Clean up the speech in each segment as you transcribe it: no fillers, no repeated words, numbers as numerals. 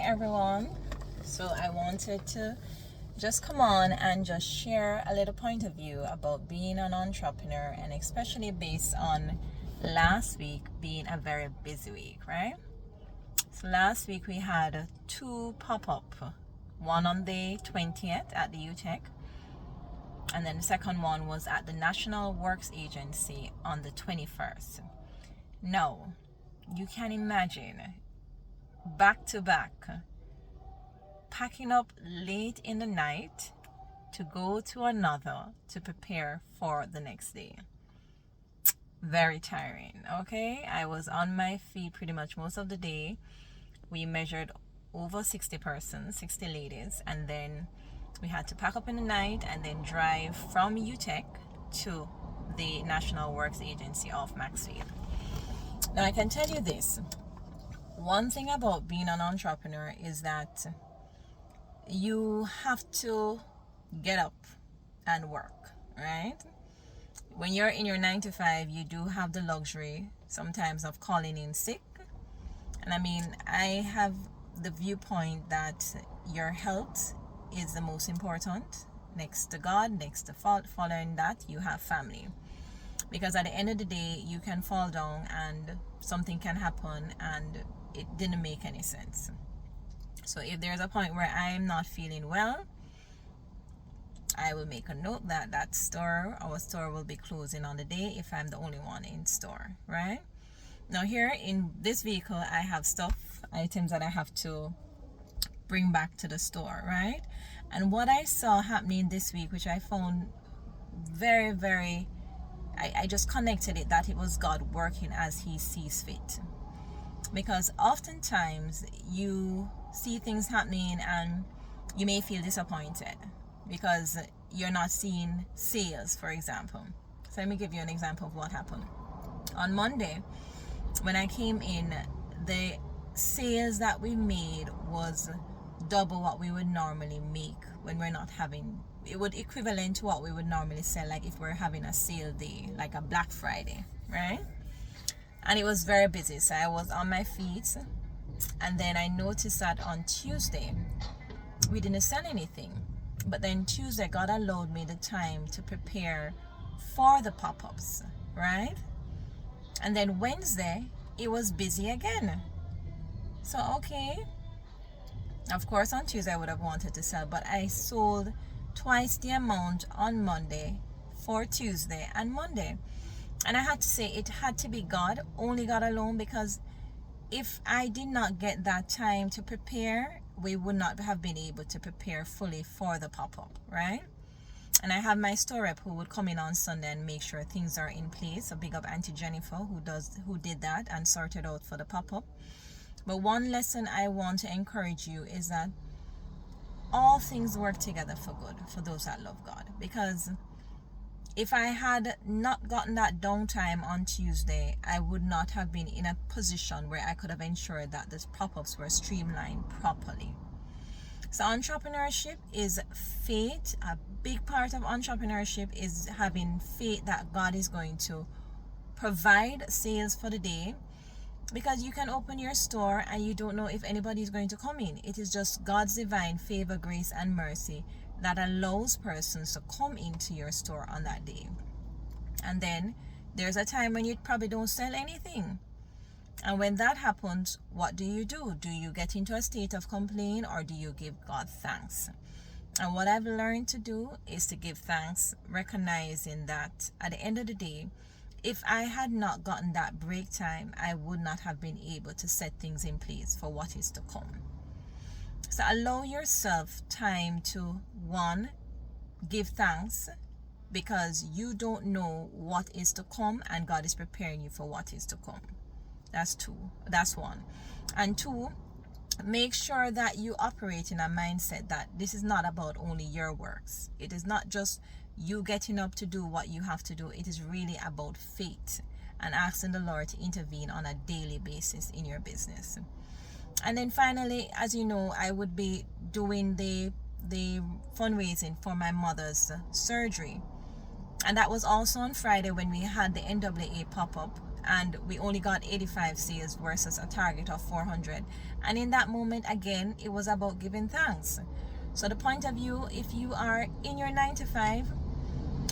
everyone. So I wanted to just come on and just share a little point of view about being an entrepreneur, and especially based on last week being a very busy week, right? So last week we had 2 pop-up, one on the 20th at the UTech, and then the second one was at the National Works Agency on the 21st. Now, you can imagine back to back, packing up late in the night to go to another to prepare for the next day. Very tiring. Okay, I was on my feet pretty much most of the day. We measured over 60 persons, 60 ladies, and then we had to pack up in the night and then drive from UTech to the National Works Agency of Maxfield. Now I can tell you this, one thing about being an entrepreneur is that you have to get up and work, right? When you're in your 9 to 5, you do have the luxury sometimes of calling in sick. And I mean, I have the viewpoint that your health is the most important. Next to God, next to following that, you have family. Because at the end of the day, you can fall down and something can happen and it didn't make any sense. So if there's a point where I am not feeling well, I will make a note that our store will be closing on the day if I'm the only one in store, right? Now here in this vehicle, I have items that I have to bring back to the store, right? And what I saw happening this week, which I found very, very, I just connected it that it was God working as He sees fit. Because oftentimes you see things happening and you may feel disappointed because you're not seeing sales, for example. So let me give you an example of what happened. On Monday, when I came in, the sales that we made was double what we would normally make when we're not having, it would equivalent to what we would normally sell, like if we're having a sale day, like a Black Friday, right? And it was very busy, so I was on my feet. And then I noticed that on Tuesday we didn't sell anything, but then Tuesday God allowed me the time to prepare for the pop-ups, right? And then Wednesday it was busy again. So okay, of course on Tuesday I would have wanted to sell, but I sold twice the amount on Monday for Tuesday and Monday. And I had to say it had to be God, only God alone, because if I did not get that time to prepare, we would not have been able to prepare fully for the pop-up, right? And I have my store rep who would come in on Sunday and make sure things are in place. So big up Auntie Jennifer who did that and sorted out for the pop-up. But one lesson I want to encourage you is that all things work together for good for those that love God. Because if I had not gotten that downtime on Tuesday, I would not have been in a position where I could have ensured that the pop-ups were streamlined properly. So entrepreneurship is faith. A big part of entrepreneurship is having faith that God is going to provide sales for the day. Because you can open your store and you don't know if anybody is going to come in. It is just God's divine favor, grace, and mercy that allows persons to come into your store on that day. And then there's a time when you probably don't sell anything. And when that happens, what do? Do you get into a state of complaint, or do you give God thanks? And what I've learned to do is to give thanks, recognizing that at the end of the day, if I had not gotten that break time, I would not have been able to set things in place for what is to come. So allow yourself time to, one, give thanks, because you don't know what is to come and God is preparing you for what is to come. That's one. And two, make sure that you operate in a mindset that this is not about only your works. It is not just you getting up to do what you have to do. It is really about faith and asking the Lord to intervene on a daily basis in your business. And then finally, as you know, I would be doing the fundraising for my mother's surgery. And that was also on Friday when we had the NAA pop-up. and we only got 85 sales versus a target of 400. And in that moment, again, it was about giving thanks. So the point of view, if you are in your 9 to 5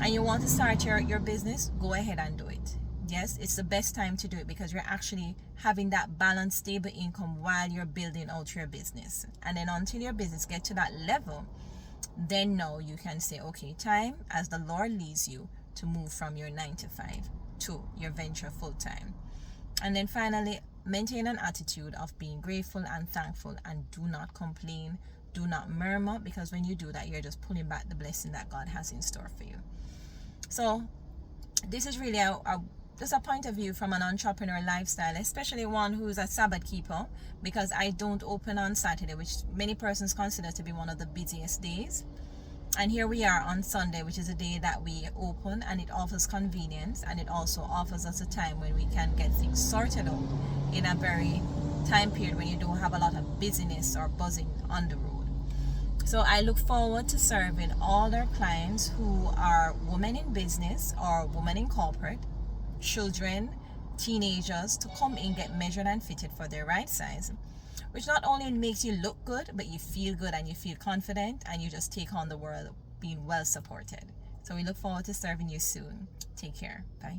and you want to start your business, go ahead and do it. Yes, it's the best time to do it because you're actually having that balanced, stable income while you're building out your business. And then until your business gets to that level, then now you can say, okay, time as the Lord leads you to move from your 9 to 5 to your venture full time. And then finally, maintain an attitude of being grateful and thankful, and do not complain, do not murmur, because when you do that, you're just pulling back the blessing that God has in store for you. So this is really just a point of view from an entrepreneur lifestyle, especially one who's a Sabbath keeper, because I don't open on Saturday, which many persons consider to be one of the busiest days. And here we are on Sunday, which is a day that we open, and it offers convenience, and it also offers us a time when we can get things sorted out in a very time period when you don't have a lot of busyness or buzzing on the road. So I look forward to serving all our clients who are women in business or women in corporate, children, teenagers, to come in, get measured and fitted for their right size, which not only makes you look good, but you feel good and you feel confident, and you just take on the world being well supported. So we look forward to serving you soon. Take care. Bye.